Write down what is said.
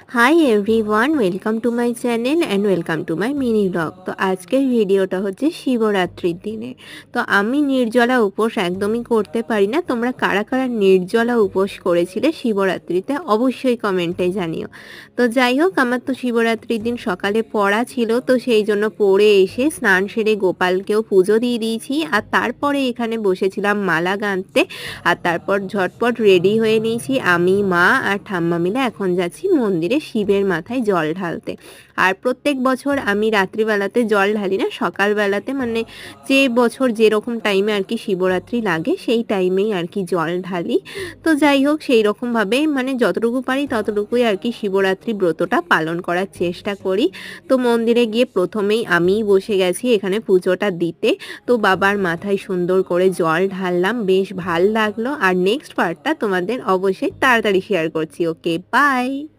Hi everyone, welcome to my channel and welcome to my mini blog. তো আজকের ভিডিওটা হচ্ছে শিবরাত্রির দিনে। তো আমি নির্জলা উপোস একদমই করতে পারি না। তোমরা কারা কারা নির্জলা উপোস করেছিলে শিবরাত্রিতে অবশ্যই কমেন্টে জানিও। তো যাই হোক, আমার তো শিবরাত্রির দিন সকালে পড়া ছিল, তো সেই জন্য পড়ে এসে স্নান সেরে গোপালকেও পুজো দিয়ে দিয়েছি। আর তারপরে এখানে বসেছিলাম মালা গাঁথতে। আর তারপর ঝটপট রেডি হয়ে নিয়েছি, আমি, মা আর ঠাম্মা মিলে এখন যাচ্ছি মন্দিরে শিবের মাথায় জল ঢালতে। আর প্রত্যেক বছর আমি রাত্রিবেলাতে জল ঢালি না, সকালবেলাতে, মানে যে বছর যেরকম টাইমে আর কি শিবরাত্রি লাগে সেই টাইমেই আর কি জল ঢালি। তো যাই হোক, সেই রকমভাবে মানে যতটুকু পারি ততটুকুই আর কি শিবরাত্রি ব্রতটা পালন করার চেষ্টা করি। তো মন্দিরে গিয়ে প্রথমেই আমিই বসে গেছি এখানে পুজোটা দিতে। তো বাবার মাথায় সুন্দর করে জল ঢাললাম, বেশ ভাল লাগলো। আর নেক্সট পার্টটা তোমাদের অবশ্যই তাড়াতাড়ি শেয়ার করছি। ওকে, বাই।